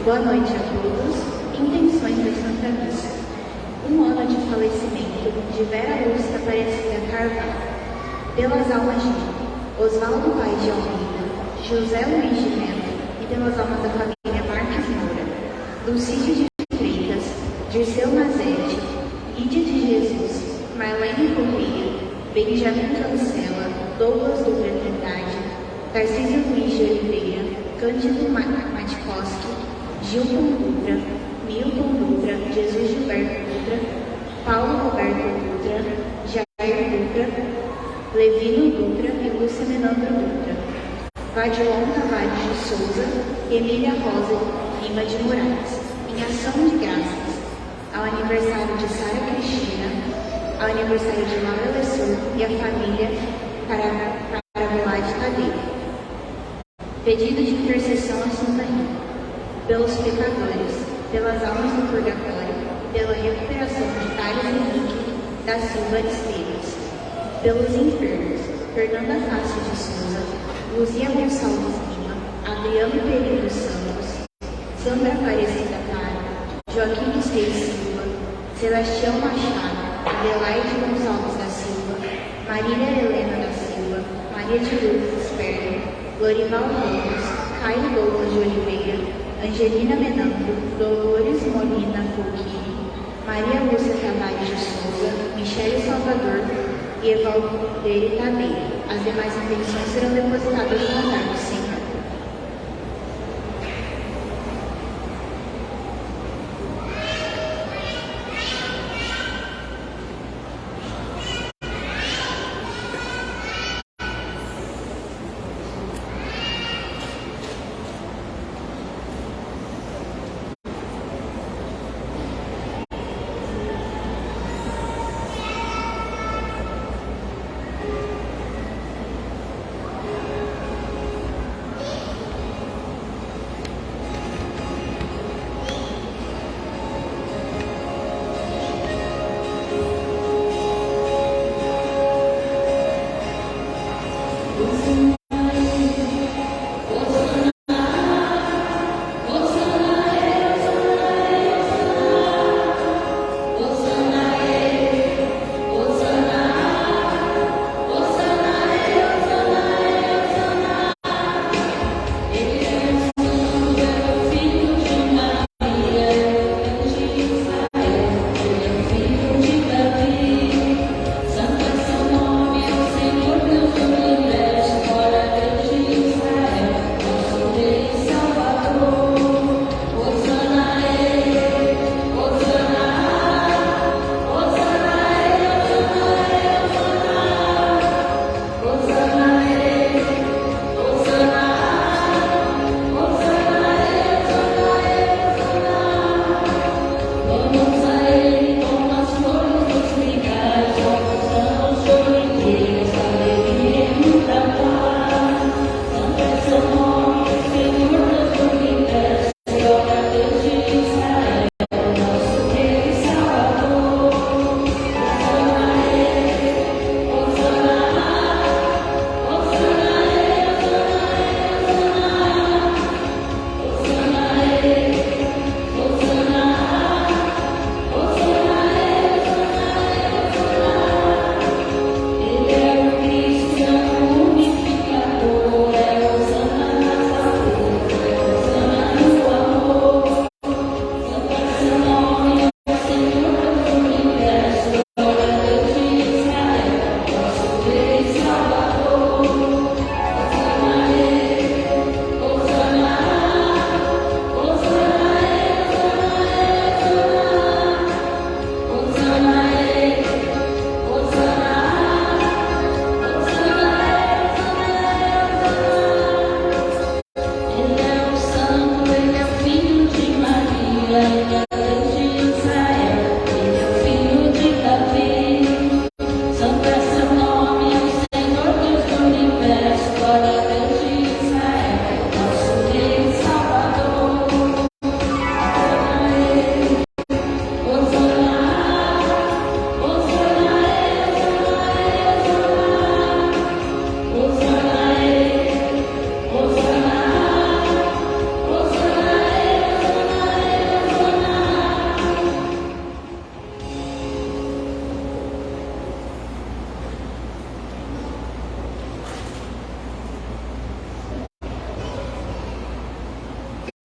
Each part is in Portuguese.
Boa noite a todos. Intenções da Santa Missa. Um ano de falecimento de Vera Lúcia Aparecida Carvalho. Pelas almas de Oswaldo Paes de Almeida, José Luiz de Mello e pelas almas da família Marques Moura, Lucídio de Freitas, Dirceu Mazetti, Lídia de Jesus, Marlene Corrêa, Benjamin Cancela, Douglas Dutra Trindade, Tarcísio Luiz de Oliveira, Cândido Matkoski, Gilton Dutra, Milton Dutra, Jesus Gilberto Dutra, Paulo Roberto Dutra, Jair Dutra, Levino Dutra e Lúcia Menandro Dutra, Vadilon Tavares de Souza e Emília Rosa Lima de Moraes, em ação de graças ao aniversário de Sara Cristina, ao aniversário de Laura Lessur e a família para Velade Tadeu. Pedido de intercessão a Santa Rita, pelos pecadores, pelas almas do purgatório, pela recuperação de Thales Henrique da Silva Esteves, pelos enfermos, Fernanda Fácil de Souza, Luzia Gonçalves Lima, Adriano Pereira dos Santos, Sandra Aparecida Tara, Joaquim Esteves Silva, Sebastião Machado, Adelaide Gonçalves da Silva, Marília Helena da Silva, Maria de Lourdes Esperno, Lorival Ramos, Caio Douglas de Oliveira, Angelina Menandro, Dolores Molina Fulquini, Maria Lúcia Tavares de Souza, Michele Salvador e Evaldo Tadei. As demais intenções serão depositadas no altar do Senhor.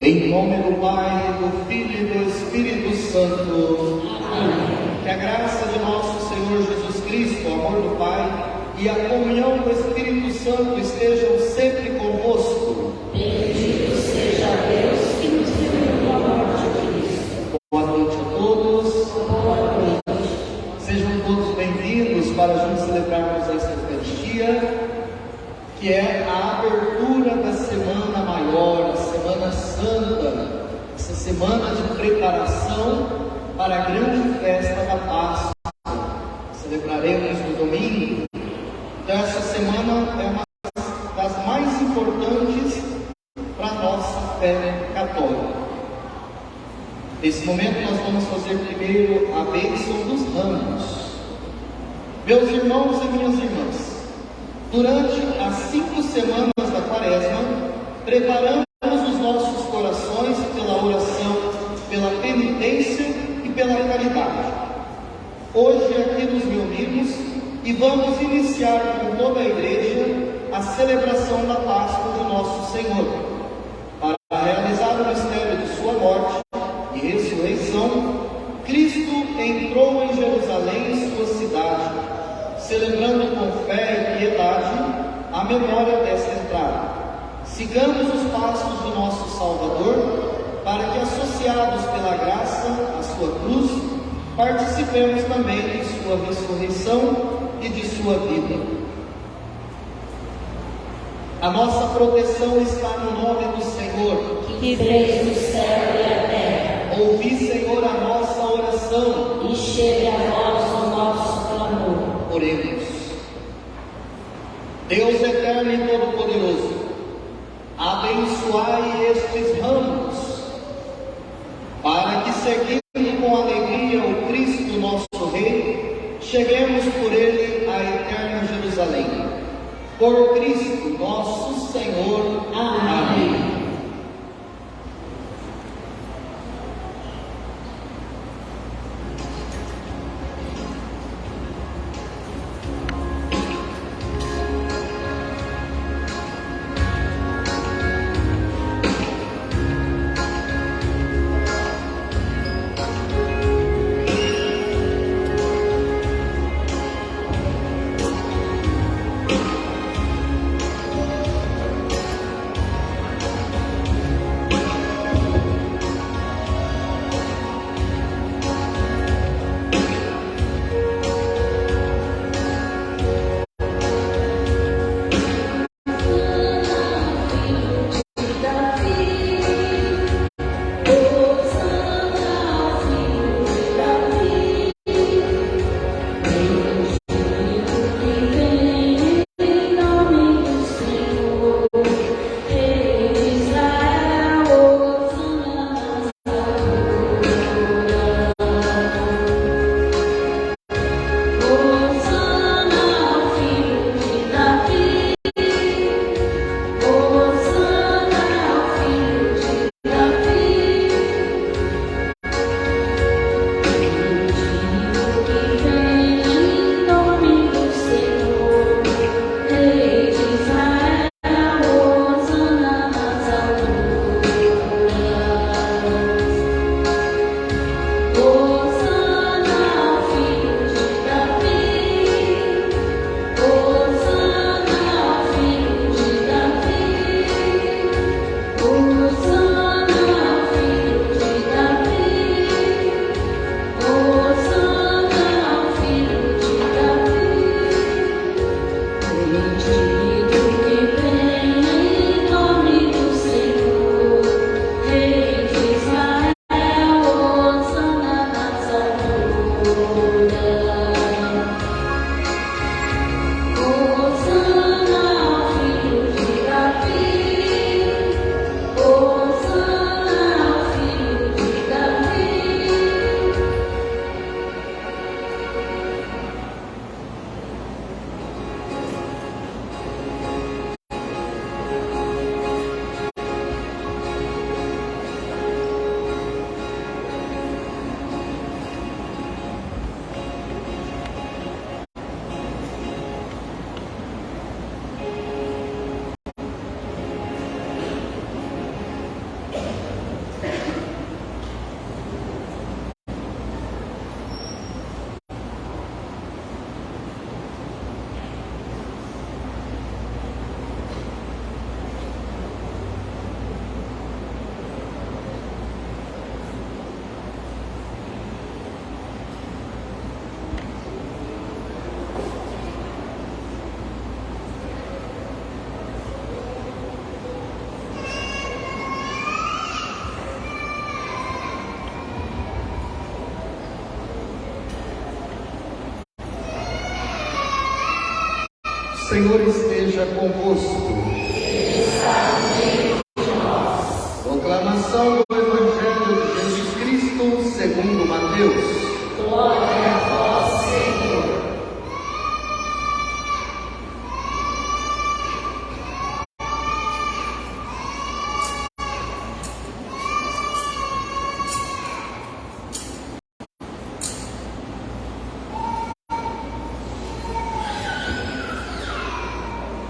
Em nome do Pai, do Filho e do Espírito Santo. Amém. Que a graça de nosso Senhor Jesus Cristo, o amor do Pai e a comunhão do Espírito Santo estejam sempre convosco. Bendito seja Deus que nos livrou da morte de Cristo. Boa noite a todos. Boa noite. Sejam todos bem-vindos para juntos celebrarmos esta Eucaristia, que é a abertura da Semana Maior, a Semana Santa, essa semana de preparação para a grande festa da Páscoa. Celebraremos no domingo. Então essa semana é uma das mais importantes para a nossa fé católica. Nesse momento nós vamos fazer primeiro a bênção dos ramos. Meus irmãos e minhas irmãs, durante as 5 semanas da Quaresma, preparamos os nossos corações pela oração, pela penitência e pela caridade. Hoje aqui nos reunimos e vamos iniciar com toda a Igreja a celebração da Páscoa de nosso Senhor. Para realizar o mistério de sua morte e ressurreição, Cristo entrou em Jerusalém, sua cidade, celebrando com fé e piedade a memória desta entrada. Sigamos os passos do nosso Salvador, para que, associados pela graça à sua cruz, participemos também de sua ressurreição e de sua vida. A nossa proteção está no nome do Senhor, Que fez o céu e a terra. Ouvi, Senhor, a nossa oração E chegue a nós o nosso clamor. Oremos. Deus eterno e todo-poderoso, abençoai estes ramos, para que, seguindo com alegria o Cristo nosso Rei, cheguemos por ele à eterna Jerusalém. Por Cristo nosso Senhor. Amém. Senhor esteja convosco. Proclamação do Evangelho de Jesus Cristo segundo Mateus. Glória a vós, Senhor.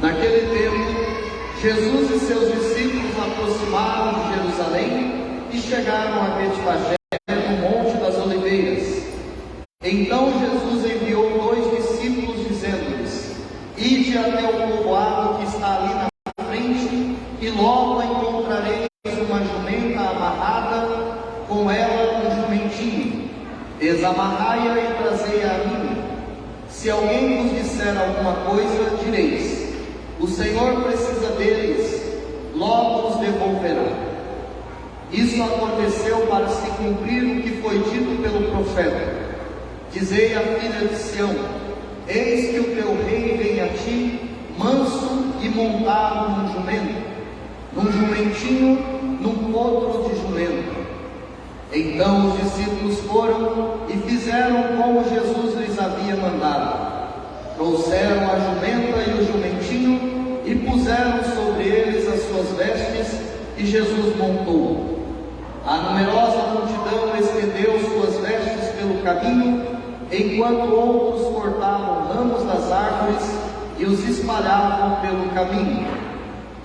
Naquele tempo, Jesus e seus discípulos aproximaram de Jerusalém e chegaram a Betfagé, no Monte das Oliveiras. Então Jesus enviou 2 discípulos, dizendo-lhes: Ide até o povoado que está ali na frente, e logo encontrareis uma jumenta amarrada, com ela um jumentinho. Desamarrai-a e trazei-a a mim. Se alguém vos disser alguma coisa, direis: o Senhor precisa deles, logo os devolverá. Isso aconteceu para se cumprir o que foi dito pelo profeta: Dizei à filha de Sião: eis que o teu rei vem a ti, manso e montado num jumento, num jumentinho, num potro de jumento. Então os discípulos foram e fizeram como Jesus lhes havia mandado. Trouxeram a jumenta e o jumentinho e puseram sobre eles as suas vestes, e Jesus montou. A numerosa multidão estendeu suas vestes pelo caminho, enquanto outros cortavam ramos das árvores e os espalhavam pelo caminho.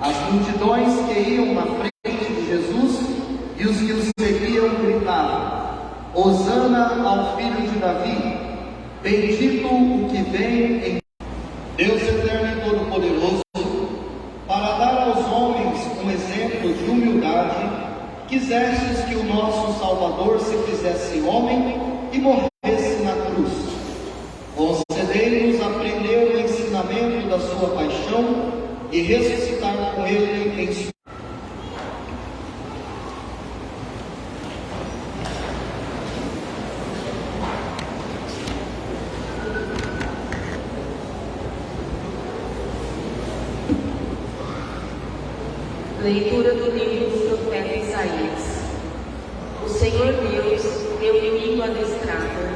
As multidões que iam na frente de Jesus e os que o seguiam gritavam: Hosana ao filho de Davi, bendito o que vem em Deus eterno e todo-poderoso, para dar aos homens um exemplo de humildade, quisestes que o nosso Salvador se fizesse homem e morresse na cruz. Concedei-nos aprender o ensinamento da sua paixão e ressuscitar com ele em sua Leitura do livro do profeta Isaías. O Senhor Deus deu inimigo adestrado,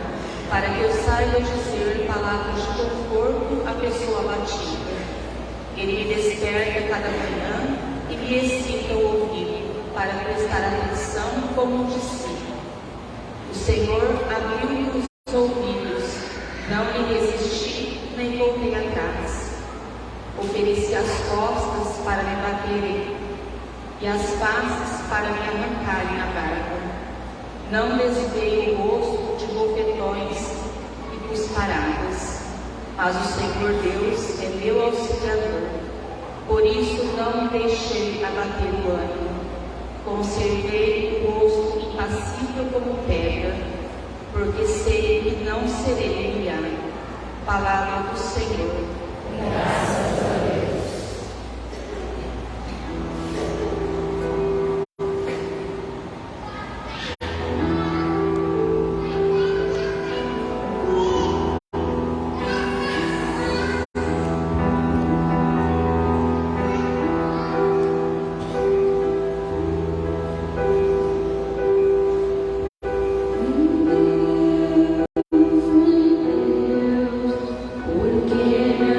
para que eu saiba dizer palavras de conforto à pessoa abatida. Ele me desperta cada manhã e me excita o ouvido, para prestar atenção como um discípulo. O Senhor abriu-me os ouvidos, não lhe resisti, nem voltei atrás. Ofereci as costas para me baterem, e as faces para me arrancarem a barba. Não desviei o rosto de bofetões e cusparadas, mas o Senhor Deus é meu auxiliador. Por isso não me deixei abater o ânimo. Conservei o rosto impassível como pedra, porque sei que não serei humilhado. Palavra do Senhor. Graças a Deus. Porque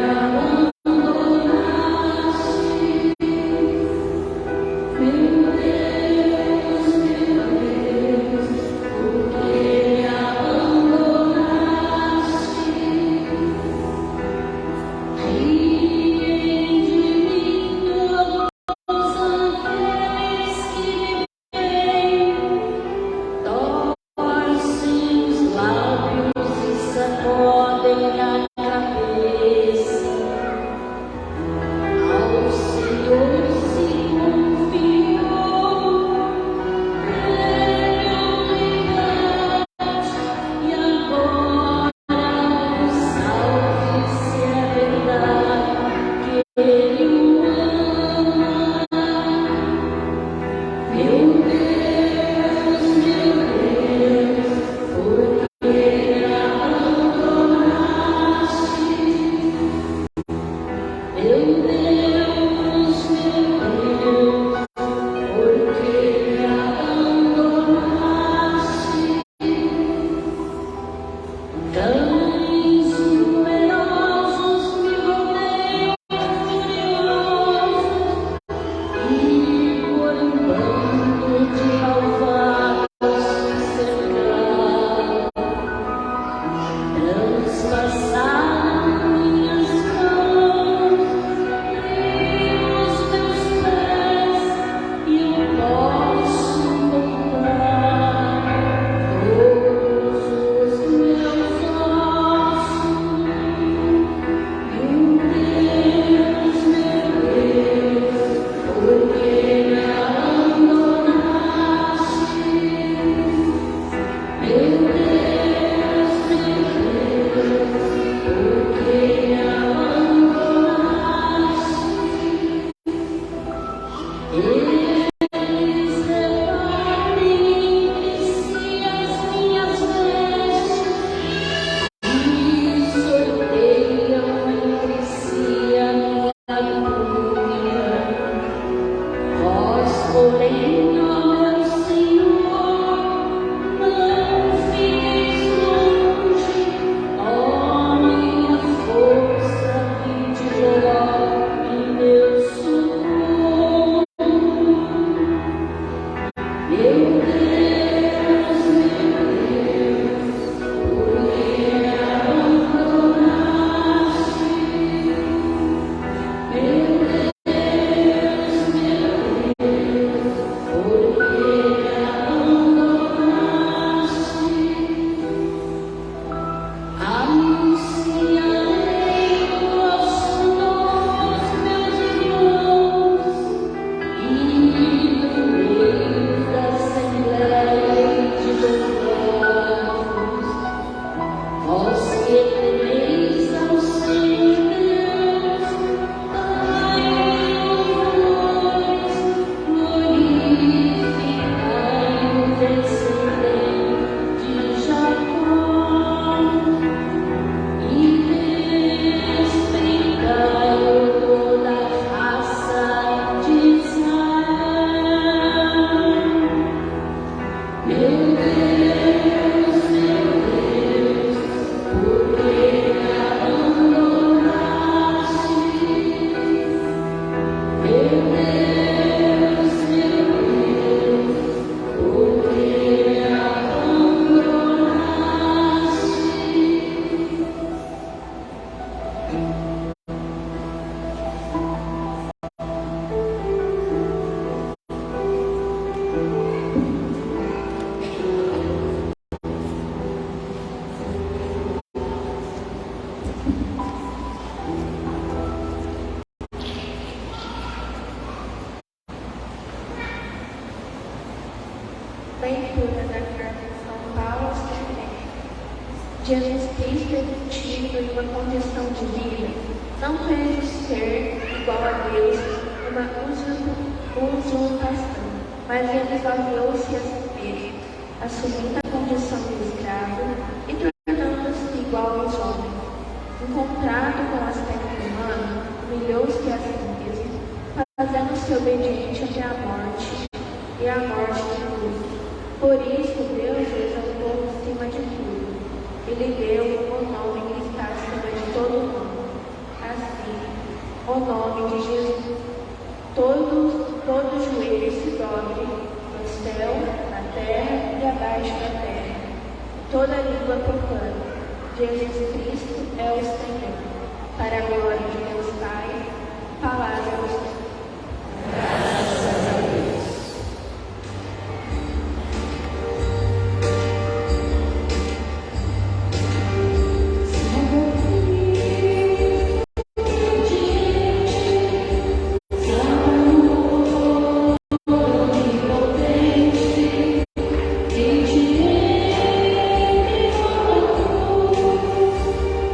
Leitura da carta de São Paulo aos Coríntios. Jesus Cristo é tido em uma condição de vida, não querendo ser igual a Deus, uma usurpação, mas ele esvaziou-se a si mesmo, assumindo a condição de escravo e tornando-se igual aos homens. Encontrado com o aspecto humano, humilhou-se a si mesmo, fazendo-se obediente até a morte, e a morte de cruz. Por isso, Deus o exaltou acima de tudo. Ele deu o nome que está acima de todo nome. Assim, o nome de Jesus, todo joelho se dobre no céu, na terra e abaixo da terra. Toda língua proclama: Jesus Cristo é o Senhor. Para a glória de Deus Pai, palavra do Senhor.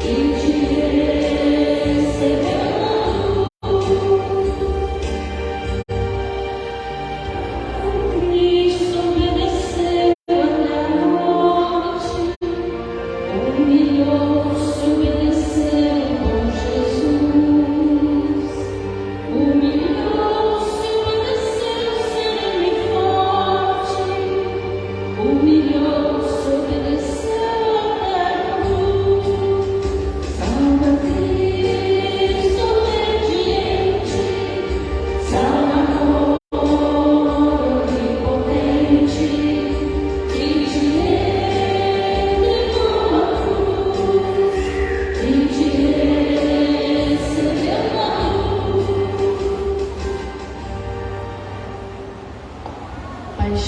E te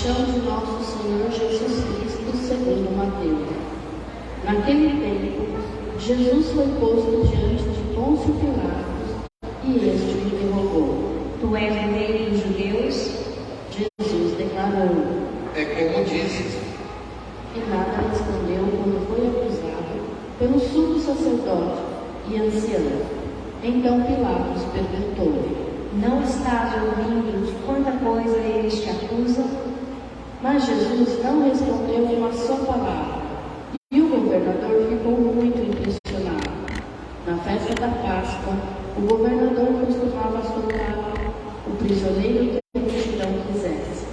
Paixão de nosso Senhor Jesus Cristo segundo Mateus. Naquele tempo, Jesus foi posto diante de Pôncio Pilatos e este o interrogou. Tu és o rei dos judeus? Jesus declarou. É como dizes. E nada respondeu quando foi acusado pelo sumo sacerdote e ancião. Então Pilatos perguntou. Não estás ouvindo de quanta coisa eles te acusam? Mas Jesus não respondeu uma só palavra. E o governador ficou muito impressionado. Na festa da Páscoa, o governador costumava soltar o prisioneiro que a multidão quisesse.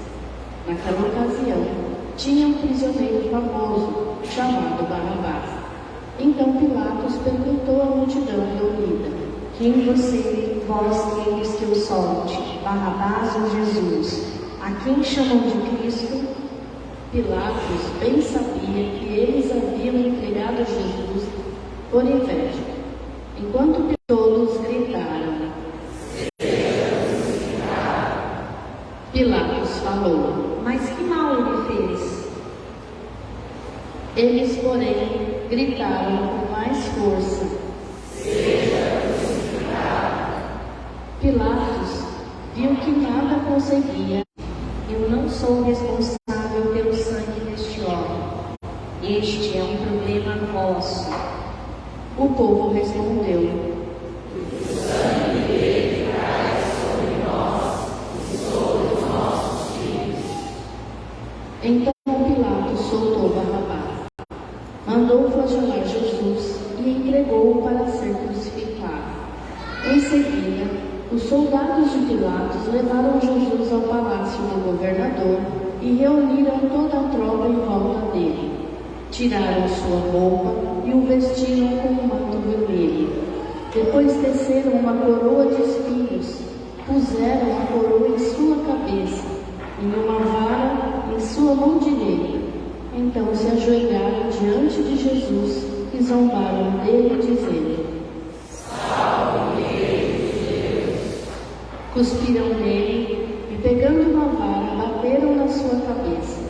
Naquela ocasião, tinha um prisioneiro famoso, chamado Barrabás. Então Pilatos perguntou à multidão reunida. Quem vós queres que eu solte, Barrabás ou Jesus? A quem chamam de Cristo? Pilatos bem sabia que eles haviam entregado Jesus por inveja. Enquanto todos gritaram, Pilatos falou. Mas que mal ele fez? Eles, porém, gritaram com mais força. Pilatos viu que nada conseguia. Eu não sou responsável pelo sangue deste homem. Este é um problema vosso. O povo respondeu. Então Pilatos soltou Barrabás, mandou flagelar Jesus e entregou-o para ser crucificado. Em seguida, os soldados de Pilatos levaram Jesus ao palácio do governador e reuniram toda a tropa em volta dele. Tiraram sua roupa e o vestiram com um manto vermelho. Depois teceram uma coroa de espinhos, puseram a coroa em sua cabeça e uma vara em sua mão direita. Então se ajoelharam diante de Jesus e zombaram dele, dizendo: Cuspiram nele e, pegando uma vara, bateram na sua cabeça.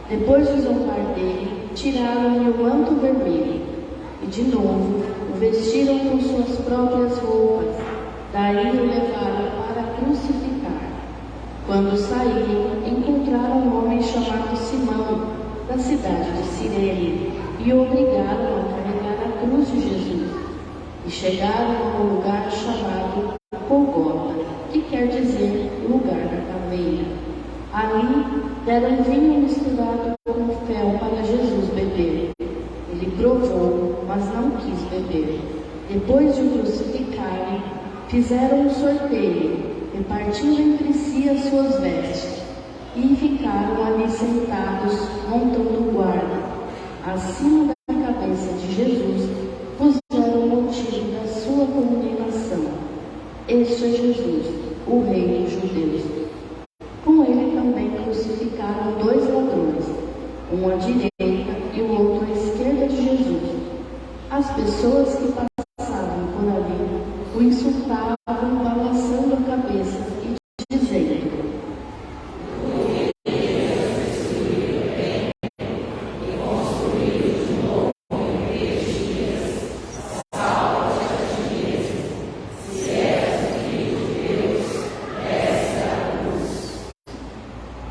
Depois de zombar dele, tiraram-lhe o manto vermelho e, de novo, o vestiram com suas próprias roupas. Daí o levaram para crucificar. Quando saíram, encontraram um homem chamado Simão, da cidade de Cirene, e o obrigaram a carregar a cruz de Jesus. E chegaram a um lugar chamado Golgota, que quer dizer lugar da caveira. Ali deram vinho misturado com fel para Jesus beber. Ele provou, mas não quis beber. Depois de o crucificarem, fizeram um sorteio, repartindo entre si as suas vestes, e ficaram ali sentados, montando guarda. Acima da cabeça de Jesus, puseram o motivo da sua condenação. Este é Jesus, o Rei dos Judeus. Com ele também crucificaram 2 ladrões, um à direita e o outro à esquerda de Jesus. As pessoas que passavam por ali o insultavam, balançando a cabeça e dizendo: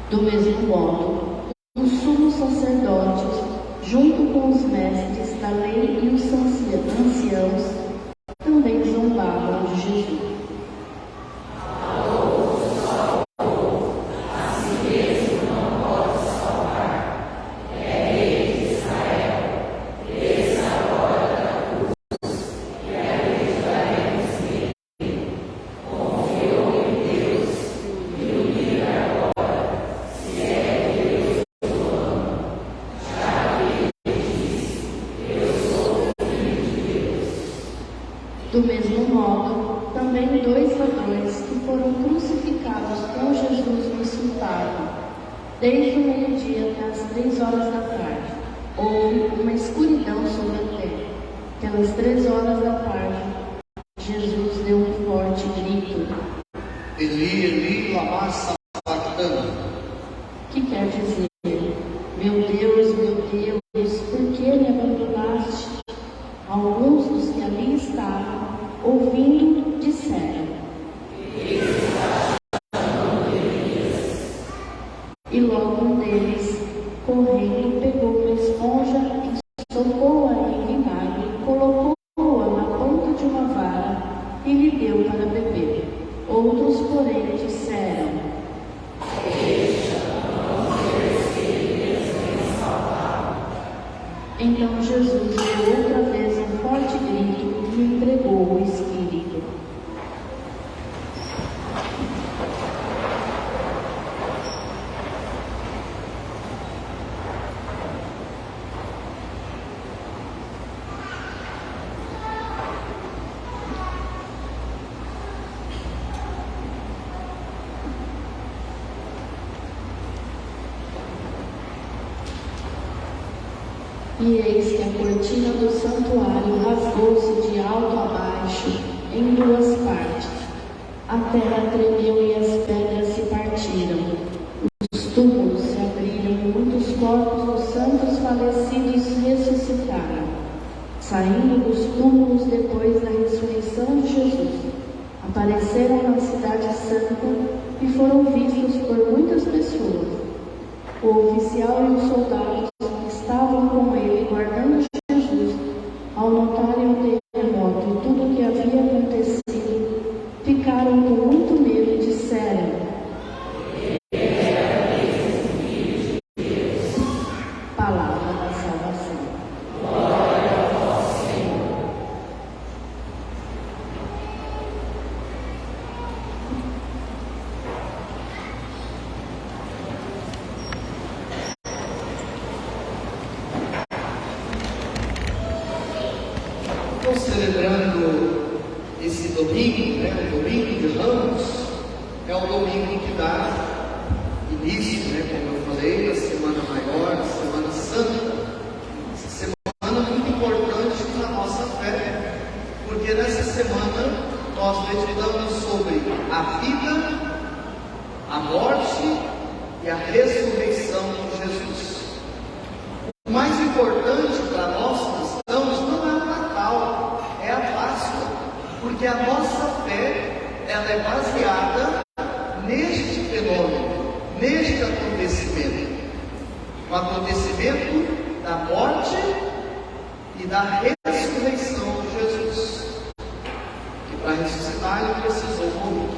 Do mesmo modo, os sumos sacerdotes, junto com os mestres da lei e os anciãos, também zombavam de Jesus. Do mesmo modo, também 2 ladrões que foram crucificados com Jesus o insultavam. Desde o meio-dia até as 3 horas da tarde, houve uma escuridão sobre a terra. Pelas 3 horas da tarde, Jesus deu um forte grito. Eli, Eli, lama sabachthani. Que quer dizer: meu Deus, por que me abandonaste? Alguns dos que ali estavam, ouvindo, disseram: e logo um deles, correndo, pegou uma esponja e socou-a em vinagre, colocou-a na ponta de uma vara e lhe deu para beber. Outros, porém, disseram: então Jesus deu outra vez um forte grito e entregou o Espírito. E eis que a cortina do santuário rasgou-se de alto a baixo em duas partes. A terra tremeu e as pedras se partiram. Os túmulos se abriram e muitos corpos dos santos falecidos ressuscitaram. Saindo dos túmulos depois da ressurreição de Jesus, apareceram na cidade santa e foram vistos por muitas pessoas. O oficial e os soldados estavam com ele guardando Jesus. Ao notarem o terremoto e tudo o que havia acontecido, ficaram com muito medo e disseram: Palavra da salvação. Estamos celebrando esse domingo, o domingo de Ramos, é o domingo que dá início, como eu falei, a Semana Maior, a Semana Santa. Essa semana é muito importante para a nossa fé, porque nessa semana nós meditamos sobre a vida, a morte e a ressurreição de Jesus. O mais importante para nós cristãos não é o Natal, é a Páscoa, porque a nossa fé ela é baseada neste fenômeno, neste acontecimento, o acontecimento da morte e da ressurreição de Jesus, que para ressuscitar ele precisou morrer.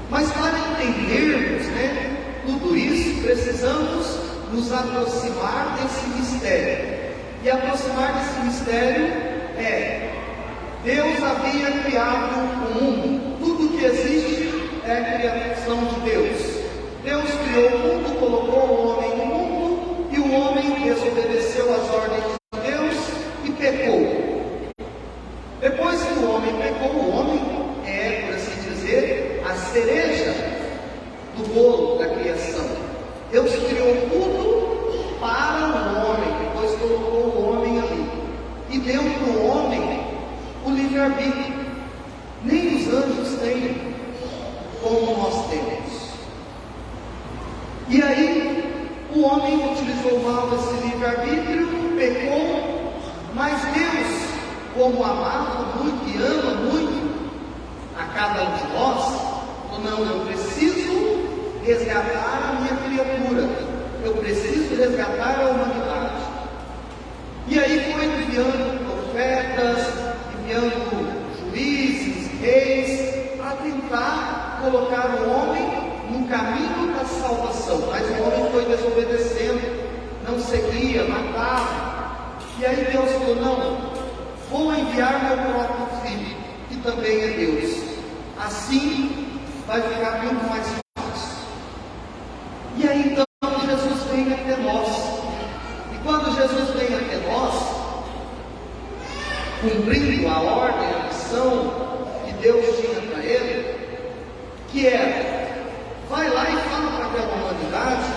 Mas para entendermos, tudo isso, precisamos nos aproximar desse mistério. E aproximar desse mistério é: Deus havia criado o mundo. Tudo que existe é a criação de Deus. Deus criou o mundo, colocou o homem no mundo, e o homem desobedeceu às ordens de Deus e pecou. Depois que o homem pecou, o homem é, por assim dizer, a cereja do bolo da criação. Deus criou tudo para o homem, depois colocou o homem ali e deu para o homem o livre-arbítrio. Nem os anjos têm como nós temos. E aí o homem utilizou mal esse livre-arbítrio, pecou, mas Deus, como amava muito e ama muito a cada um de nós, falou: não, eu preciso resgatar a minha criatura, eu preciso resgatar a humanidade. E aí foi enviando profetas, enviando juízes, reis, para tentar colocar o homem no caminho da salvação. Mas o homem foi desobedecendo, não seguia, matava. E aí Deus falou: não, vou enviar meu próprio filho, que também é Deus. Assim vai ficar muito mais fácil. E aí então Jesus vem até nós. E quando Jesus vem até nós, cumprindo a ordem, a missão que Deus tinha para ele, que era: vai lá e fala para aquela humanidade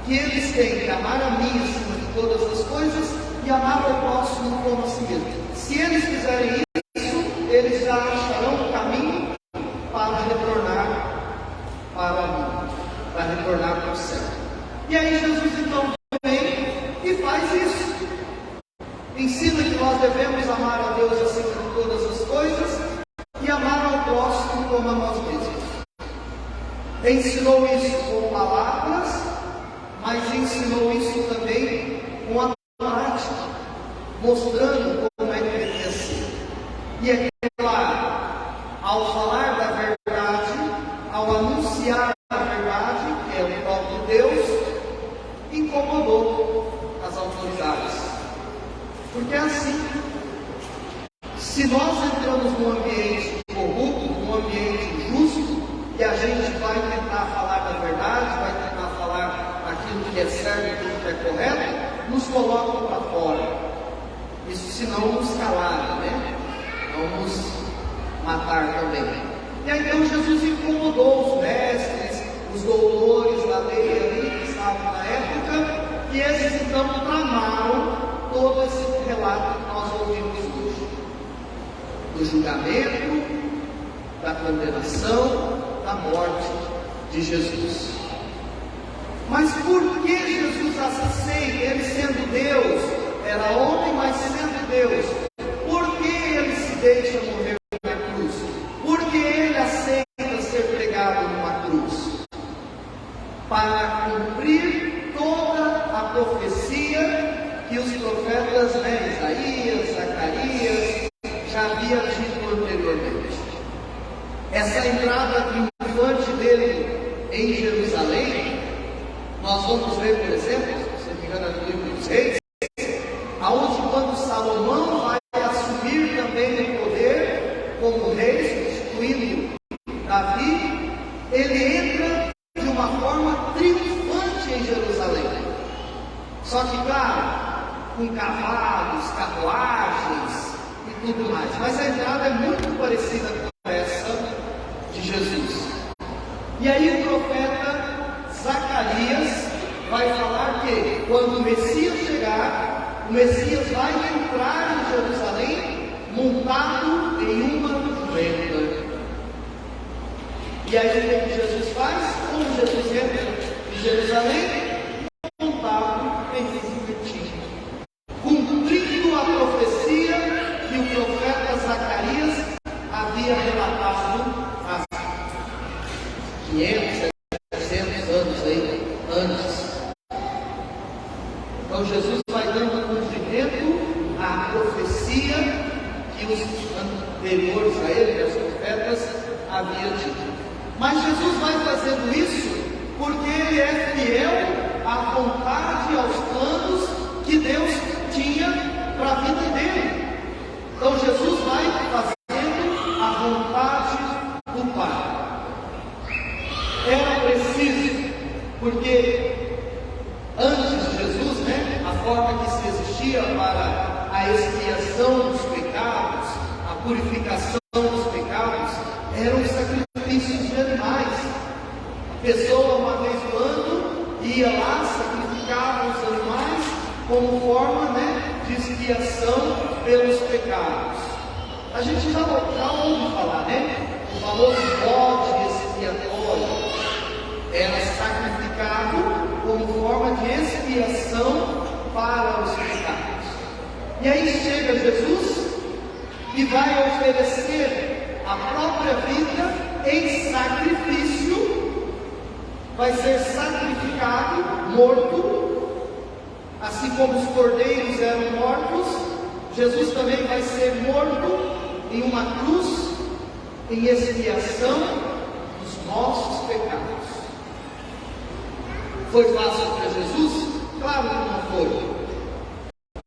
que eles têm que amar a mim acima de todas as coisas e amar ao próximo como a si mesmo. Se eles fizerem isso, eles já acharão o caminho para retornar para mim, para retornar para o céu. como a nós mesmos. Ensinou isso com palavras, mas ensinou isso também com a prática, mostrando como é que deveria ser. E é claro, ao falar da verdade, ao anunciar a verdade, que é o próprio Deus, incomodou as autoridades. Porque é assim, se nós entramos num ambiente corrupto, num ambiente injusto, e a gente vai tentar falar da verdade, vai tentar falar aquilo que é certo, aquilo que é correto, nos colocam para fora. Isso se não nos calarem, né? Não nos matar também. E aí então Jesus incomodou os mestres, os doutores da lei ali que estavam na época, e esses então tramaram todo esse relato que nós ouvimos hoje. Do julgamento, da condenação, da morte de Jesus. Mas por que Jesus aceita, ele sendo Deus, era homem, mas sendo Deus, por que ele se deixa morrer na cruz? Por que ele aceita ser pregado numa cruz? Para cumprir toda a profecia que os profetas, Isaías, Zacarias, já haviam dito anteriormente. Essa entrada triunfante dele em Jerusalém, nós vamos ver, por exemplo, se não me engano, no livro dos Reis, aonde quando Salomão vai assumir também o poder como rei, substituindo Davi, ele entra de uma forma triunfante em Jerusalém. Só que, claro, com cavalos, carruagens e tudo mais. Mas a entrada é muito parecida com essa de Jesus. E aí o profeta Zacarias vai falar que quando o Messias chegar, o Messias vai entrar em Jerusalém montado em uma jumenta. E aí o que Jesus faz? Como Jesus entra em Jerusalém? Montado em um jumentinho, cumprindo a profecia que o profeta Zacarias havia relatado há 500, 700 anos aí, antes. Então Jesus vai dando cumprimento à profecia que os anteriores a ele, os profetas, haviam dito. Mas Jesus vai fazendo isso porque ele é fiel à vontade e aos planos que Deus tinha para a vida dele. Então Jesus vai fazendo a vontade do Pai. Era preciso, porque antes de Jesus, a forma que se existia para a expiação dos pecados, a purificação dos pecados, eram os sacrifícios de animais. A pessoa, uma vez no ano, ia lá, sacrificava os animais como forma de expiação pelos pecados. A gente já ouve falar, o famoso bode expiatório era sacrificado como forma de expiação para os pecados. E aí chega Jesus e vai oferecer a própria vida em sacrifício, vai ser sacrificado, morto, assim como os cordeiros eram mortos, Jesus também vai ser morto em uma cruz, em expiação dos nossos pecados. Foi fácil para Jesus? Claro que não foi.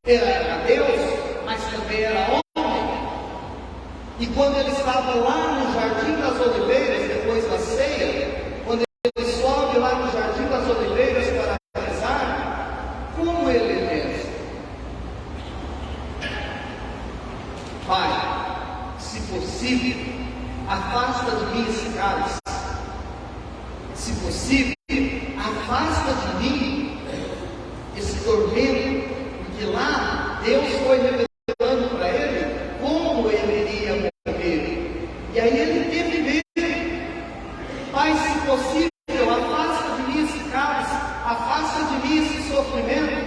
Ele era Deus, mas também era homem. E quando ele estava lá no Jardim das Oliveiras, depois da ceia, quando ele sobe lá no Jardim das Oliveiras para rezar, como ele reza? Pai, se possível, afasta de mim esse cálice. Se possível, afasta de mim esse tormento, porque lá Deus foi revelando para ele como ele iria morrer. E aí ele teve medo. Pai, se possível, afasta de mim esse cálice, afasta de mim esse sofrimento.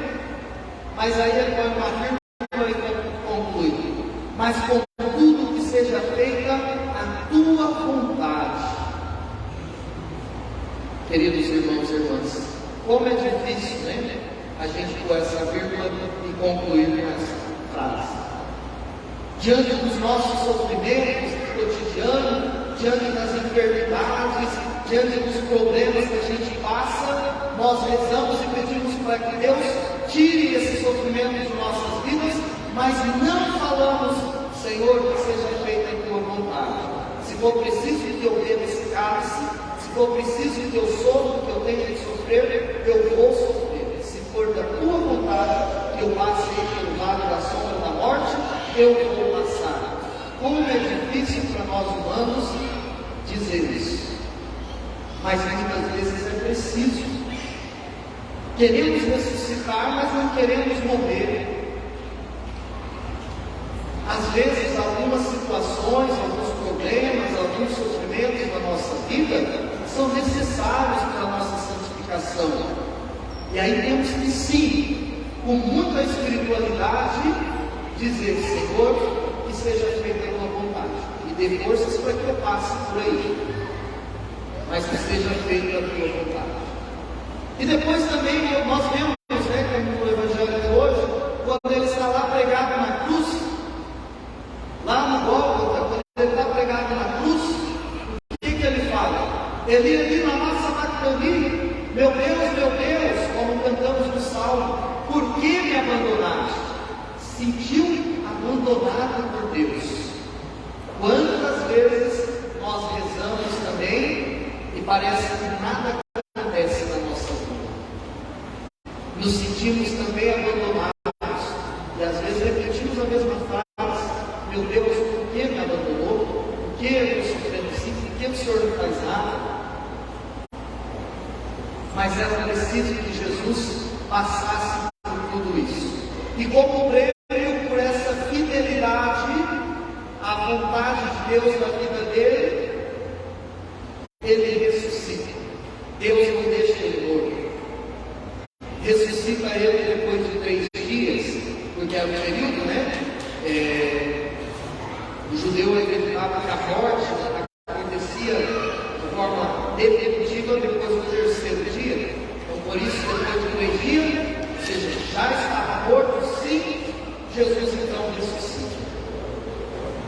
Mas aí ele põe uma vírgula e conclui: mas contudo que seja feita a tua vontade. Queridos irmãos e irmãs, como é difícil, né? A gente pôr essa vírgula e concluir com essa frase. Diante dos nossos sofrimentos cotidianos, diante das enfermidades, diante dos problemas que a gente passa, nós rezamos e pedimos para que Deus tire esse sofrimento de nossas vidas, mas não falamos, Senhor, que seja feita a tua vontade. Se for preciso que eu beba esse cálice, se for preciso que eu sofra, que eu tenha que sofrer, eu vou sofrer. Se for da tua vontade que eu passe pelo vale da sombra da morte, eu vou passar. Como é difícil para nós humanos dizer isso, mas muitas vezes é preciso. Queremos ressuscitar, mas não queremos morrer. Às vezes, algumas situações, alguns problemas, alguns sofrimentos na nossa vida são necessários para a nossa santificação. E aí temos que sim, com muita espiritualidade, dizer: Senhor, que seja feita a tua vontade, e dê forças para que eu passe por aí, mas que seja feita a tua vontade. E depois também nós vemos, como no Evangelho de hoje, quando ele está lá pregado na cruz, lá no Gólgota, quando ele está pregado na cruz, o que ele fala? Ele ali na nossa Mactani: meu Deus, como cantamos no Salmo, por que me abandonaste? Sentiu abandonado por Deus. Quantas vezes nós rezamos também e parece que nada acontece na nossa vida? Nos sentimos também abandonados e às vezes repetimos a mesma frase: meu Deus, por que me abandonou? Por que eu estou sofrendo assim? Por que o Senhor não faz nada? Mas era preciso que Jesus passasse por tudo isso. E como prêmio por essa fidelidade à vontade de Deus na vida dele, ele ressuscita. Deus não deixa ele morto. Ressuscita ele depois de 3 dias, porque é o período, o judeu acreditava que a morte acontecia de forma definitiva depois do 3º dia. Então, por isso, depois de 3 dias, ou seja, já estava morto, sim, Jesus então ressuscita.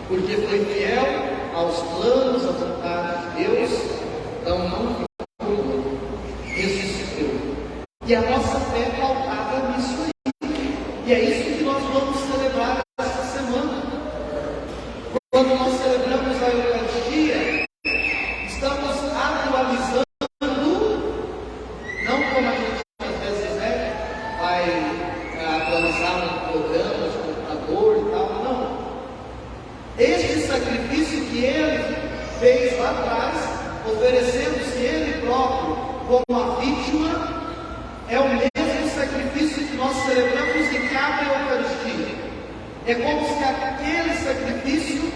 Porque foi fiel aos planos, à vontade de Deus, então não ficou morto, ressuscitou. E a nossa fé é pautada nisso aí. E é isso que nós vamos celebrar esta semana. Quando nós celebramos a Eucaristia, estamos atualizando, não como a gente às vezes vai atualizar um programa de computador e tal, não. Este sacrifício que ele fez lá atrás, oferecendo-se ele próprio como a vítima, é o mesmo sacrifício que nós celebramos em cada Eucaristia. É como se aquele sacrifício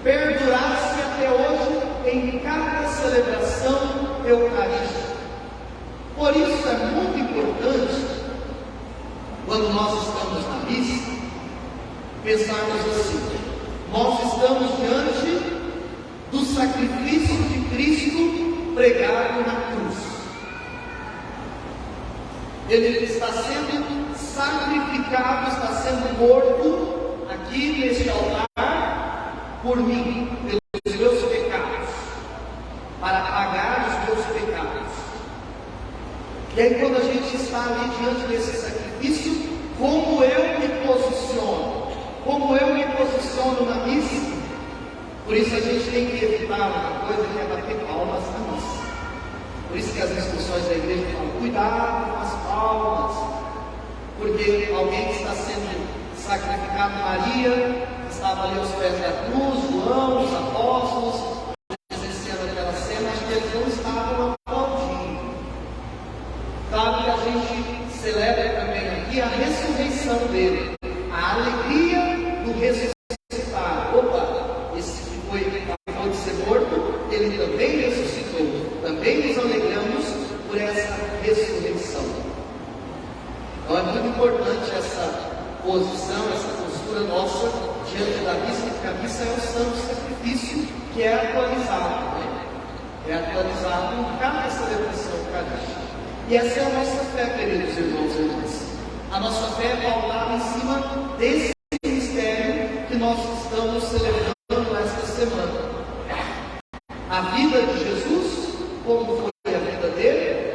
perdurasse até hoje em cada celebração eucarística. Por isso é muito importante, quando nós estamos na missa, pensarmos assim: nós estamos diante do sacrifício de Cristo pregado na cruz. Ele está sendo sacrificado, está sendo morto aqui neste altar por mim, pelos meus pecados, para pagar os meus pecados. E aí, quando a gente está ali diante desse sacrifício, como eu me posiciono? Como eu me posiciono na missa? Por isso a gente tem que evitar uma coisa que é bater palmas na missa. Por isso que as instruções da igreja falam: cuidado com as palmas, porque alguém que está sendo sacrificado, Maria, estava ali aos pés da cruz, João, os apóstolos, presenciando aquela cena, acho que eles não estavam aplaudindo. Sabe que a gente celebra também aqui a ressurreição dele, a alegria do ressuscitar. Opa, esse que acabou de ser morto, ele também ressuscitou. Também nos alegramos por essa ressurreição. Então é muito importante essa posição, essa postura nossa diante da missa, porque a missa é um santo sacrifício que é atualizado, é atualizado em cada celebração eucarística. E essa é a nossa fé, queridos irmãos e irmãs. A nossa fé é pautada em cima desse mistério que nós estamos celebrando esta semana. A vida de Jesus, como foi a vida dele,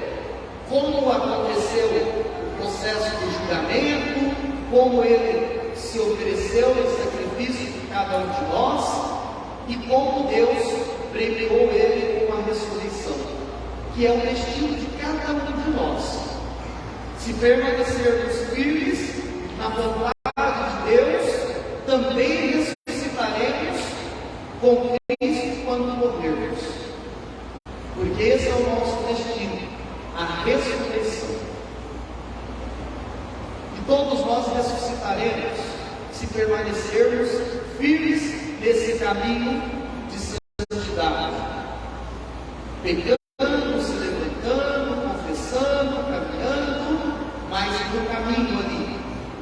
como aconteceu o processo do julgamento, como ele se ofereceu em sacrifício por cada um de nós e como Deus premiou ele com a ressurreição, que é o destino de cada um de nós. Se permanecermos firmes na vontade de Deus, também ressuscitaremos com Cristo quando morrermos. Porque esse é o nosso destino, a ressurreição. E todos nós ressuscitaremos se permanecermos firmes nesse caminho de santidade, pegando, se levantando, confessando, caminhando, mas no caminho ali,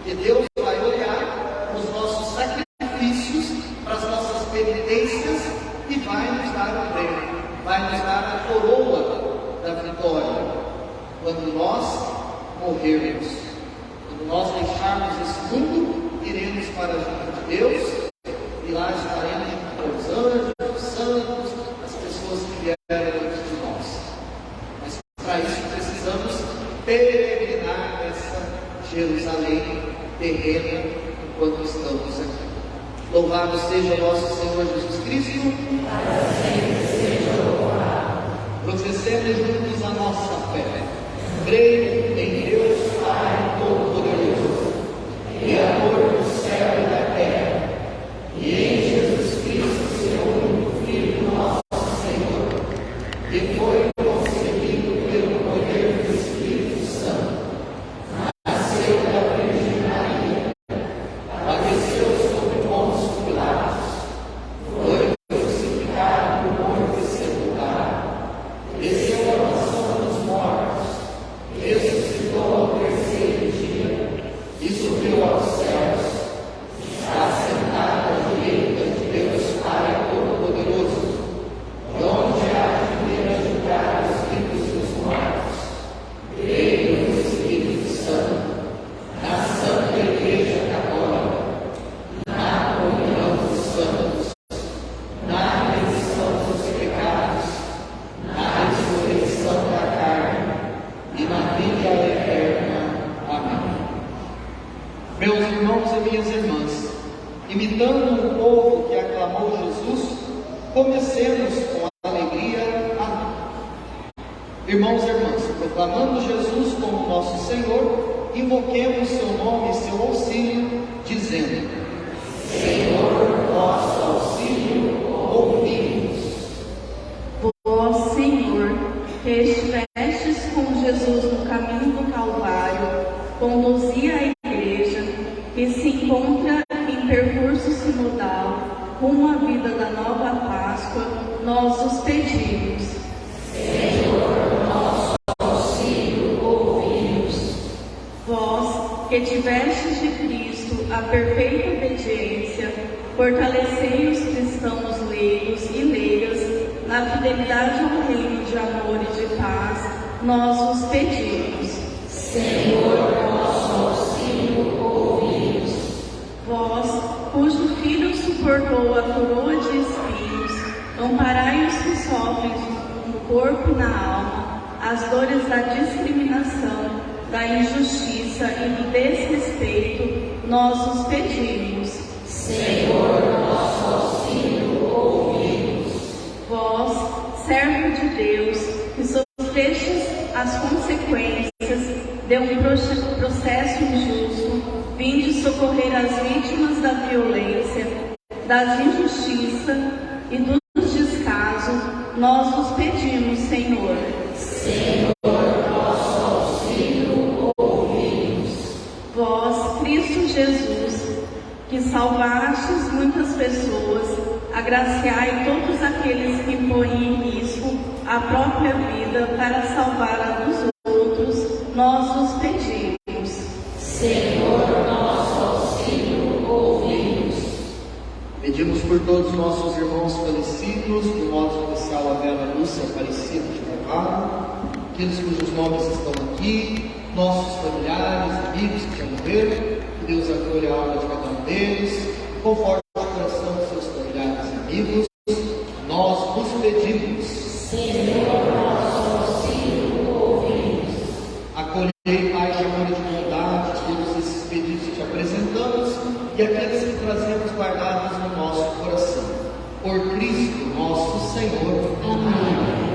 que Deus vai olhar os nossos sacrifícios, para as nossas penitências e vai nos dar o prêmio, vai nos dar a coroa da vitória, quando nós morrermos, quando nós deixarmos esse mundo, iremos para junto de Deus e lá estaremos junto com os anjos, os santos, as pessoas que vieram antes de nós. Mas para isso precisamos peregrinar essa Jerusalém terrena enquanto estamos aqui. Louvado seja nosso Senhor Jesus Cristo. Para sempre seja louvado. Professemos juntos a nossa fé. Creio em Deus Pai Todo-Poderoso, Criador do céu e da terra, e em Jesus Cristo, seu único Filho, nosso Senhor, que foi concebido pelo poder do Espírito Santo, nasceu da Virgem Maria, padeceu sob Pôncio Pilatos, foi crucificado, morto e sepultado, desceu à mansão dos mortos, ressuscitou ao terceiro dia e subiu aos céus, está sentado à direita de Deus Pai Todo-Poderoso, de onde há de vir a julgar os vivos e os mortos. Creio no Espírito Santo, na Santa Igreja Católica, na comunhão dos santos, na remissão dos pecados, na ressurreição da carne e na vida eterna. Amém. Meus irmãos e minhas irmãs, imitando o povo que aclamou Jesus, comecemos com alegria a vida. Irmãos e irmãs, proclamando Jesus como nosso Senhor, invoquemos seu nome e seu auxílio, dizendo: Senhor, nosso auxílio, ouvimos. Vós, Senhor, que estivestes com Jesus no caminho do Calvário, conduzi a Igreja, que se encontra em percurso sinodal, rumo à vida da nova Páscoa, nós os pedimos. Senhor, nosso auxílio, ouvimos. Vós, que tivestes de Cristo a perfeita obediência, fortalecei os cristãos leigos e leigas na fidelidade ao reino de amor e de paz, nós os pedimos. Senhor, nosso auxílio, ouvimos. Vós, cujo Filho suportou a coroa de espinhos, amparai os que sofrem no corpo e na alma as dores da discriminação, da injustiça e do desrespeito, nós os pedimos. Senhor, nosso auxílio, ouvimos. Vós, servo de Deus, que sofrestes as consequências de um processo injusto, vinde socorrer as vítimas da violência, das injustiças e do descaso, nós os pedimos, Senhor. Senhor, nosso auxílio, ouvimos. Vós, Cristo Jesus, que salvastes muitas pessoas, agraciai todos aqueles que põem em risco a própria vida para salvar a dos outros, nós os pedimos. Senhor, nosso auxílio, ouvimos. Pedimos por todos os nossos irmãos falecidos, de modo especial a Bela Lúcia Aparecida de Carvalho, aqueles cujos nomes estão aqui, nossos familiares, amigos que já morreram, que Deus acolha a alma de cada um deles, conforte o coração dos seus familiares e amigos, nós nos pedimos. Senhor, nosso auxílio ouvimos. Acolhei, Pai de amor e de bondade, todos esses pedidos que te apresentamos e aqueles que trazemos guardados no nosso coração. Por Cristo nosso Senhor. Amém.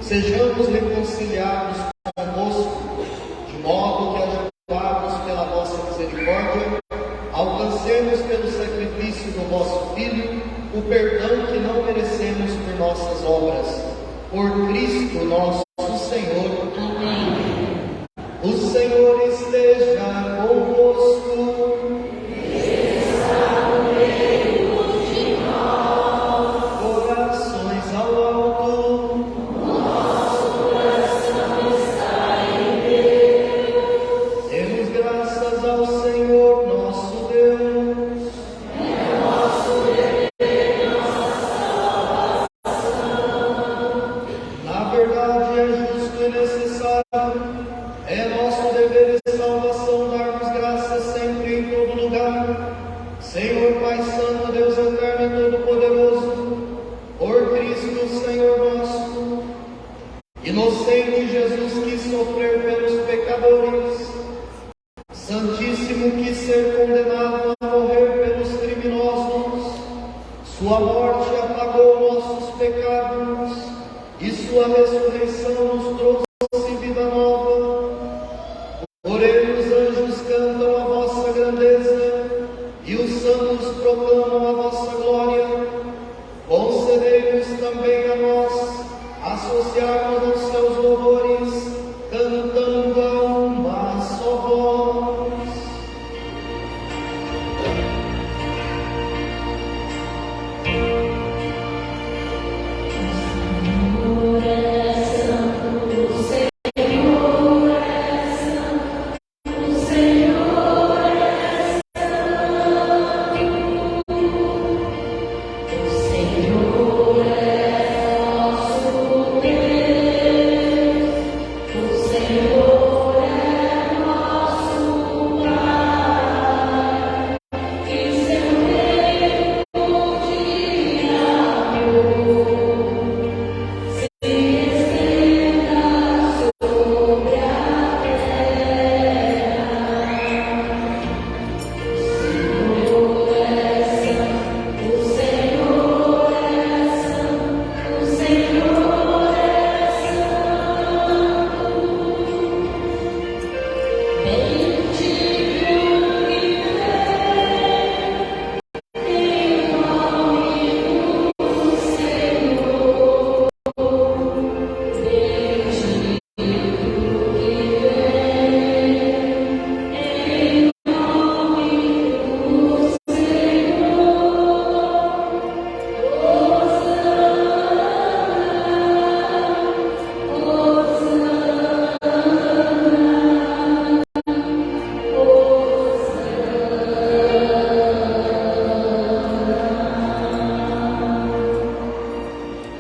sejamos reconciliados convosco, de modo que, ajudados pela vossa misericórdia, alcancemos pelo sacrifício do vosso Filho o perdão que não merecemos por nossas obras. Por Cristo nosso Senhor. Amém. O Senhor esteja convosco. Está no meio de nós. Corações ao alto. Nosso coração está em Deus. Temos lugar. Senhor Pai Santo, Deus eterno e todo-poderoso, por Cristo, Senhor nosso, inocente Jesus quis sofrer pelos pecadores, Santíssimo quis ser condenado a morrer pelos criminosos, sua morte apagou nossos pecados e sua ressurreição nos trouxe vida nova. Por ele os anjos cantam a vossa grandeza e os santos proclamam a vossa glória. Concedei-nos também a nós associarmos aos seus louvores, cantando a uma só voz.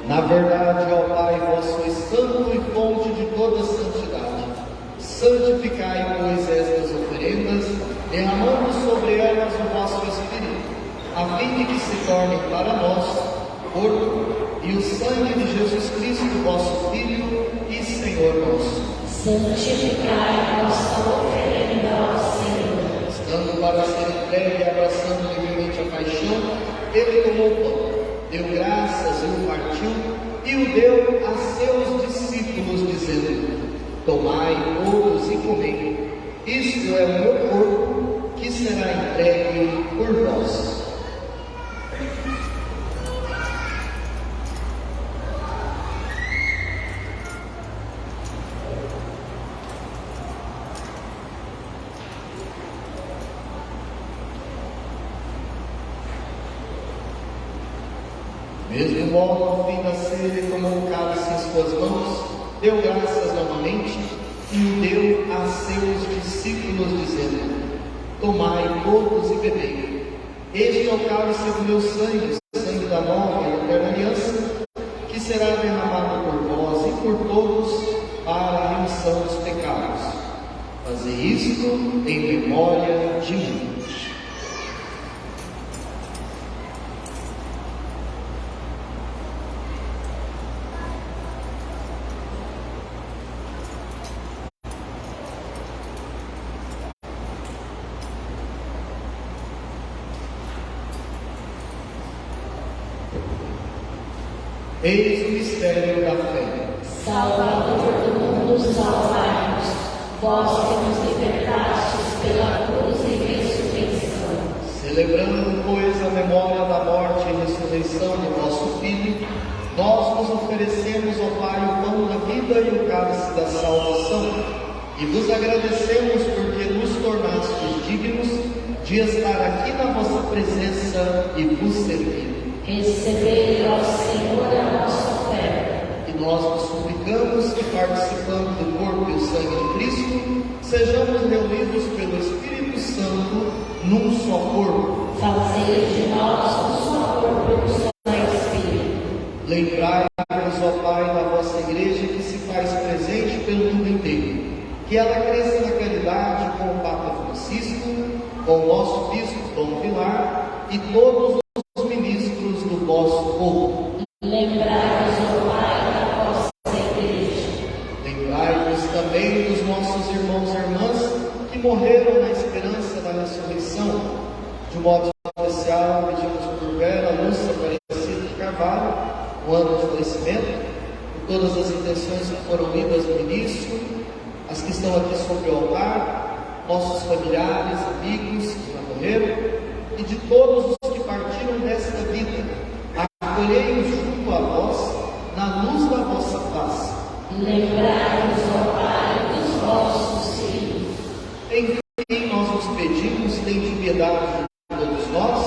Na verdade, ó Pai, vós sois santo e fonte de toda santidade. Santificai, pois, estas oferendas, derramando sobre elas o vosso Espírito, a fim de que se tornem para nós o corpo e o sangue de Jesus Cristo, vosso Filho e Senhor nosso. Santificai a vossa oferenda ao Senhor. Estando para ser entregue e abraçando livremente a paixão, ele tomou o pão, deu graças e o partiu, e o deu a seus discípulos, dizendo: tomai todos e comei, isto é o meu corpo, que será entregue por vós. Mesmo modo, ao fim da ceia, ele tomou o cálice em suas mãos, deu graças novamente e o deu a seus discípulos, dizendo: tomai todos e bebei. Este é o cálice do meu sangue, o sangue da nova e eterna aliança, que será derramado por vós e por todos para a remissão dos pecados. Fazei isto em memória de mim. Eis o mistério da fé. Salvador do mundo, salvai-nos, vós que nos libertastes pela cruz e ressurreição. Celebrando, pois, a memória da morte e ressurreição de vosso Filho, nós nos oferecemos ao Pai o pão da vida e o cálice da salvação, e vos agradecemos porque nos tornastes dignos de estar aqui na vossa presença e vos servir. Recebei, ó Senhor, a nossa oferta. E nós vos suplicamos que, participando do corpo e o sangue de Cristo, sejamos reunidos pelo Espírito Santo num só corpo. Fazei de nós um só corpo e um só Espírito. Lembrai-vos, ó Pai, da vossa igreja que se faz presente pelo mundo inteiro, que ela cresça na caridade com o Papa Francisco, com o nosso bispo Dom Vilar e todos os ministros do vosso povo. Lembrai-vos, ó Pai, da vossa igreja. Lembrai-vos também dos nossos irmãos e irmãs que morreram na esperança da ressurreição. De modo especial, pedimos por Vera Lúcia Aparecida de Carvalho, no ano de falecimento, por todas as intenções que foram lidas no início, as que estão aqui sobre o altar, nossos familiares, amigos que já morreram, e de todos os que partiram desta vida. Acolhei-os junto a vós, na luz da vossa face. Lembrai-vos, ó Pai, dos vossos filhos. Enfim, nós vos pedimos, tende piedade de todos nós,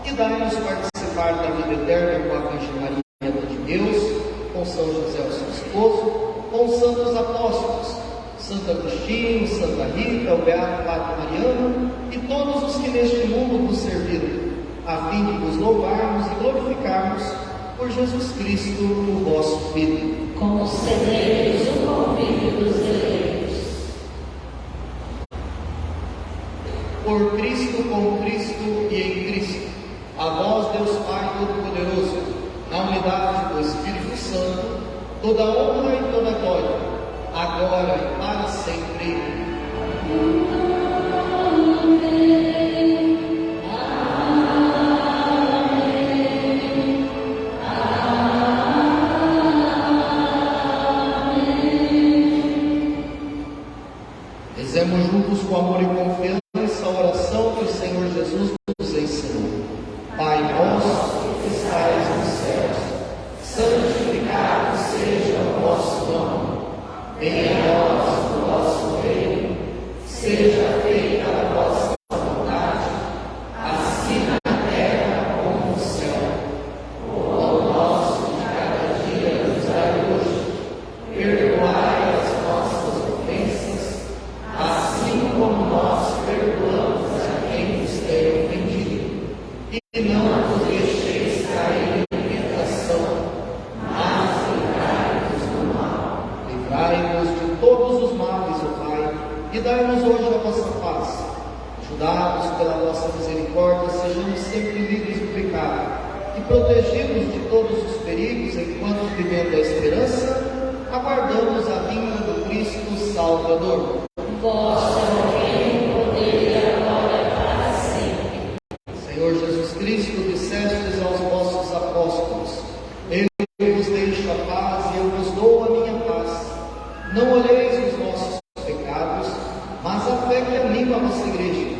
e dai-nos participar da vida eterna com a Virgem Maria, Mãe de Deus, com São José, o seu esposo, com os santos apóstolos, Santo Agostinho, Santa Rita, o Beato Padre Mariano, e todos os que neste mundo nos serviram, a fim de vos louvarmos e glorificarmos por Jesus Cristo, o vosso Filho. Concedei-nos o convívio dos eleitos. Por Cristo, com Cristo e em Cristo, a vós, Deus Pai Todo-Poderoso, na unidade do Espírito Santo, toda honra e toda glória, agora e para sempre. Rezemos juntos com amor e confiança a oração que o Senhor Jesus nos ensinou. Pai nosso que estais nos céus, santificado seja o vosso nome. Venha a nós o vosso reino. Seja feita a vossa vontade, assim na terra como no céu. O pão nosso de cada dia nos dai hoje. Perdoai as nossas ofensas, assim como nós perdoamos a quem nos tem ofendido. E não nos deixeis cair em tentação, mas livrai-nos do mal. Livrai-nos de todos os males, ó Pai, e dai-nos hoje a vossa paz. Ajudados pela vossa misericórdia, sejamos sempre livres do pecado e protegidos de todos os perigos, enquanto, vivendo a esperança, aguardamos a vinda do Cristo Salvador. Vosso é o reino, o poder e a glória para sempre. Senhor Jesus Cristo, dissestes aos vossos apóstolos: eu vos deixo a paz e eu vos dou a minha paz. Não olheis os vossos pecados, mas a fé que anima a vossa igreja.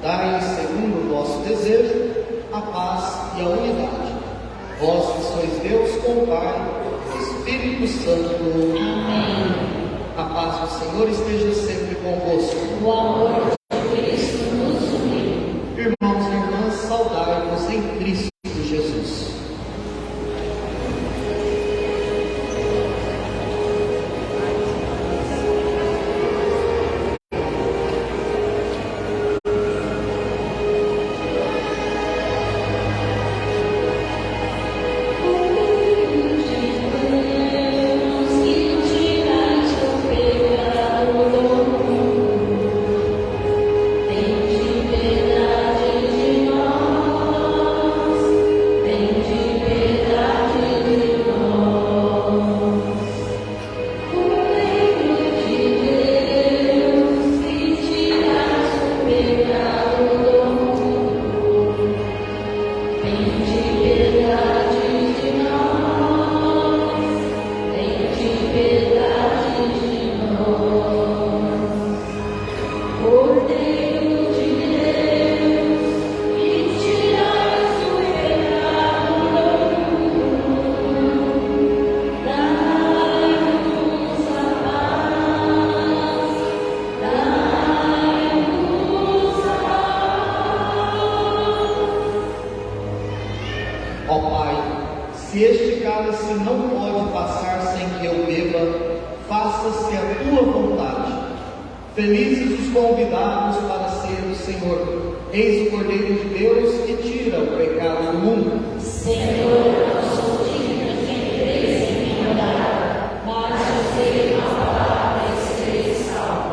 Dai-lhe, segundo o vosso desejo, a paz e a unidade. Vós que sois Deus com o Pai, o Espírito Santo. Amém. A paz do Senhor esteja sempre convosco. O amor de Cristo nos uniu. Irmãos e irmãs, saudai-vos em Cristo Jesus. Ó Pai, se este cálice não pode passar sem que eu beba, faça-se a tua vontade. Felizes os convidados para ser do Senhor. Eis o Cordeiro de Deus que tira o pecado do mundo. Senhor, eu não sou digno de que entreis em minha morada, mas dizei uma palavra e serei salvo.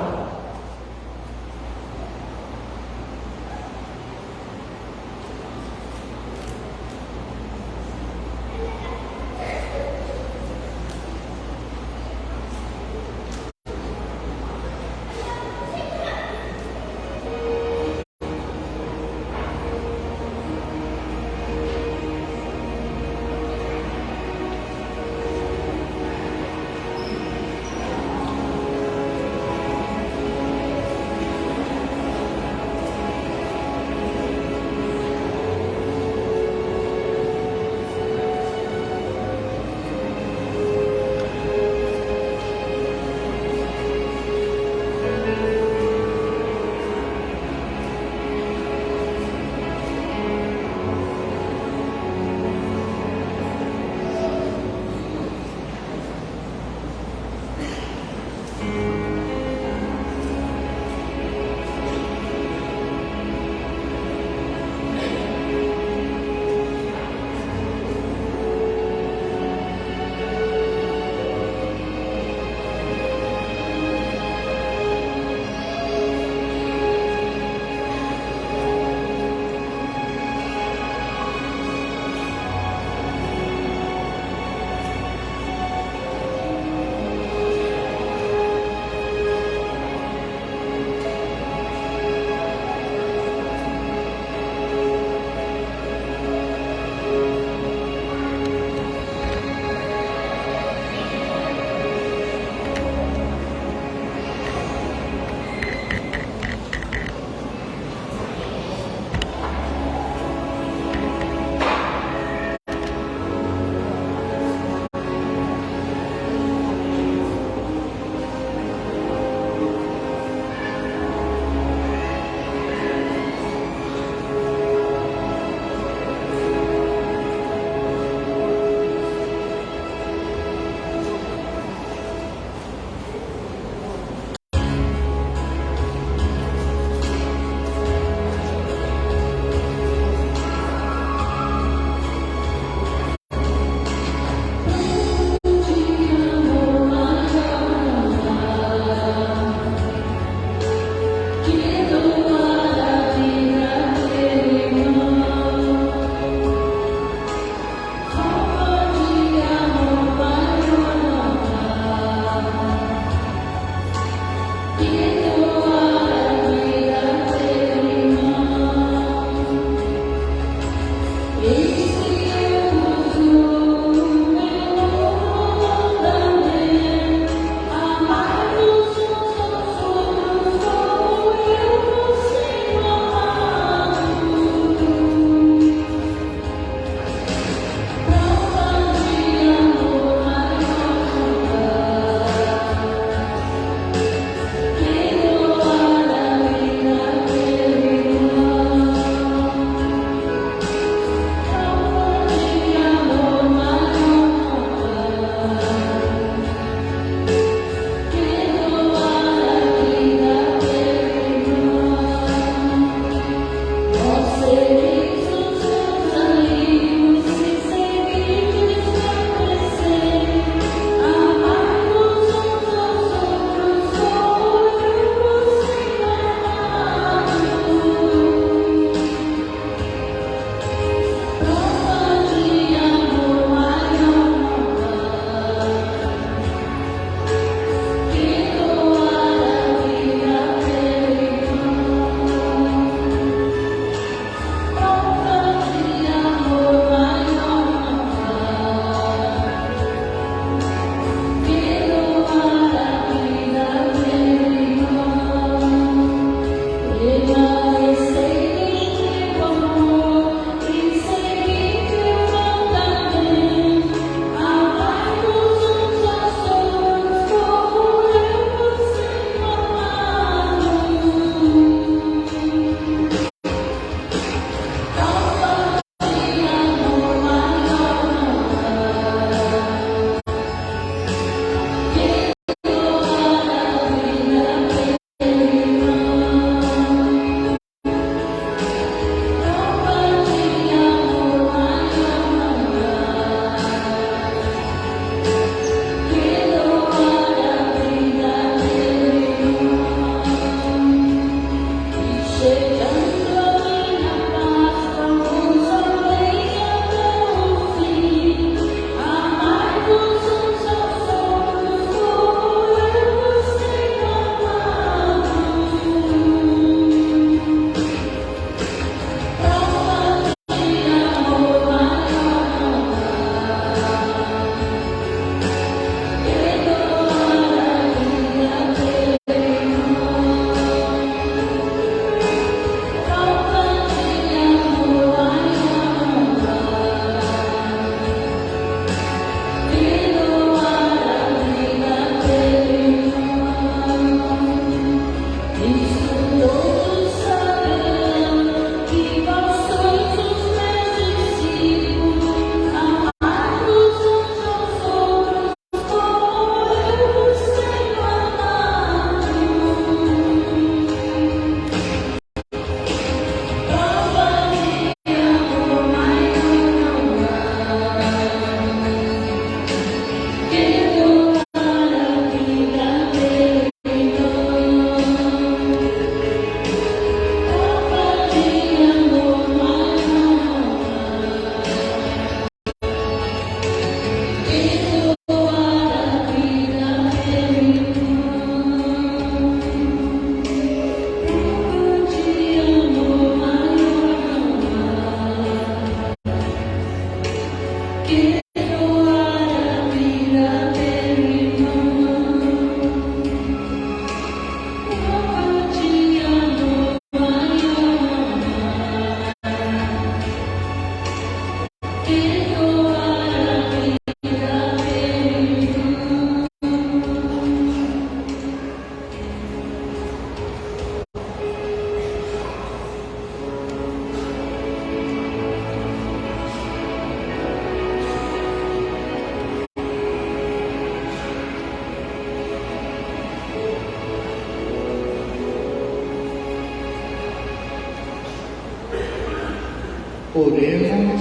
Oremos.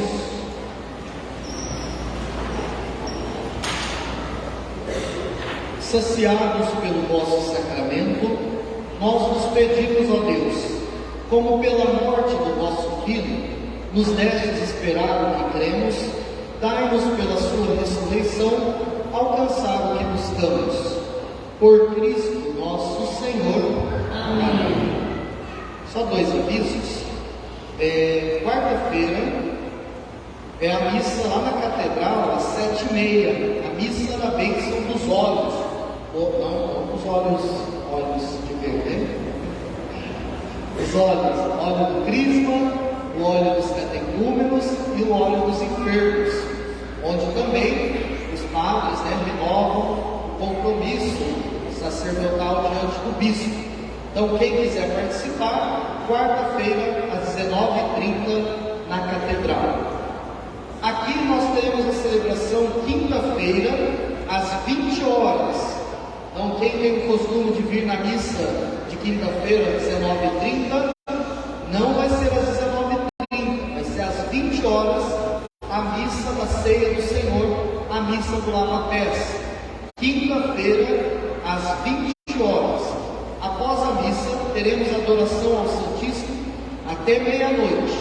Saciados pelo vosso sacramento, nós vos pedimos, ó Deus, como pela morte do vosso Filho, nos destes esperar o que cremos, dai-nos pela sua ressurreição alcançar o que buscamos. Por Cristo nosso Senhor. Amém. Só 2 avisos. Quarta-feira é a missa lá na Catedral, às 7h30, a missa da bênção dos olhos. Não os olhos de ver, né? Os olhos, o óleo do crisma, o óleo dos catecúmenos e o óleo dos enfermos, onde também os padres renovam o compromisso sacerdotal diante do bispo. Então, quem quiser participar, quarta-feira, às 19h30, na Catedral. Aqui nós teremos a celebração quinta-feira, às 20 horas. Então, quem tem o costume de vir na missa de quinta-feira, às 19h30, não vai ser às 19h30, vai ser às 20 horas, a missa da Ceia do Senhor, a missa do Lava-Pés. Quinta-feira, às 20 horas. Após a missa, teremos adoração ao Santíssimo até meia-noite.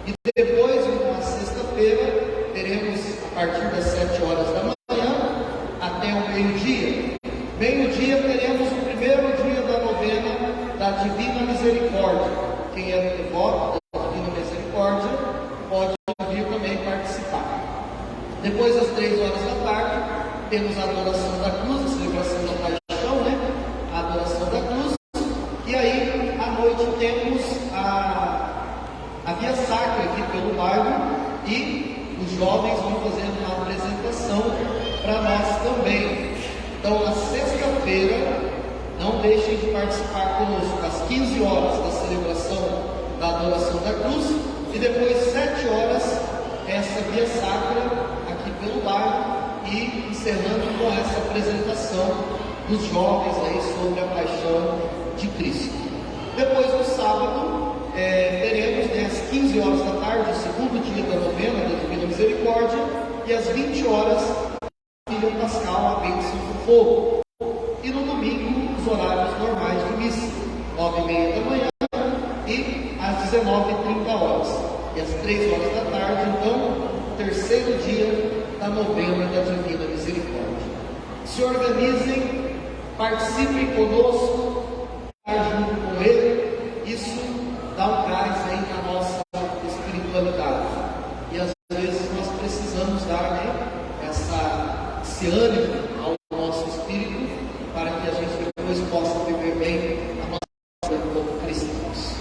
E depois, na sexta-feira, teremos, a partir das 7 horas da manhã, até o meio-dia. Meio-dia, teremos o primeiro dia da novena da Divina Misericórdia. Quem é devoto da Divina Misericórdia pode vir também participar. Depois, às 3 horas da tarde, temos a adoração da cruz, a celebração da paixão, a adoração da cruz. E aí, à noite, temos a Via Sacra aqui pelo bairro e os jovens vão fazer uma apresentação para nós também. Então, na sexta-feira, não deixem de participar conosco às 15 horas da celebração da adoração da cruz e depois 7 horas essa Via Sacra aqui pelo bairro e encerrando com essa apresentação dos jovens aí sobre a paixão de Cristo. Depois no sábado teremos às 15 horas da tarde o segundo dia da novena da Divina Misericórdia e às 20 horas a Filha Pascal, a bênção do fogo. E no domingo os horários normais de missa, 9h30 da manhã e às 19h30. E às 3 horas da tarde, então, o terceiro dia da novena da Divina Misericórdia. Se organizem, participem conosco, junto com Ele, isso dá um gás aí na nossa espiritualidade. E às vezes nós precisamos dar esse ânimo ao nosso espírito para que a gente depois possa viver bem a nossa vida como cristãos.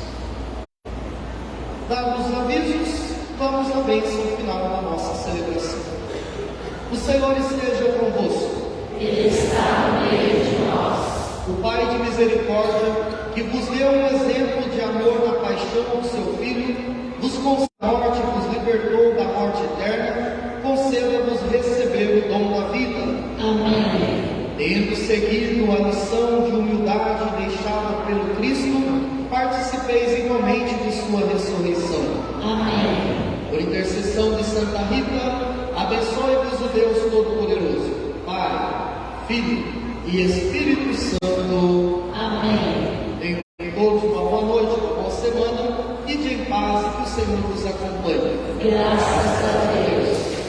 Dados os avisos, vamos à bênção final da nossa celebração. O Senhor esteja convosco. Ele está no meio de nós. O Pai de misericórdia, que vos deu um exemplo de amor na paixão do seu Filho, vos concedeu a morte, vos libertou da morte eterna, conceda-vos receber o dom da vida. Amém. Tendo seguido a lição de humildade deixada pelo Cristo, participeis igualmente de sua ressurreição. Amém. Por intercessão de Santa Rita, abençoe-vos o Deus Todo-Poderoso, Pai, Filho e Espírito Santo. Amém. Tenham todos uma boa noite, uma boa semana, e de em paz, que o Senhor vos acompanhe. Graças a Deus.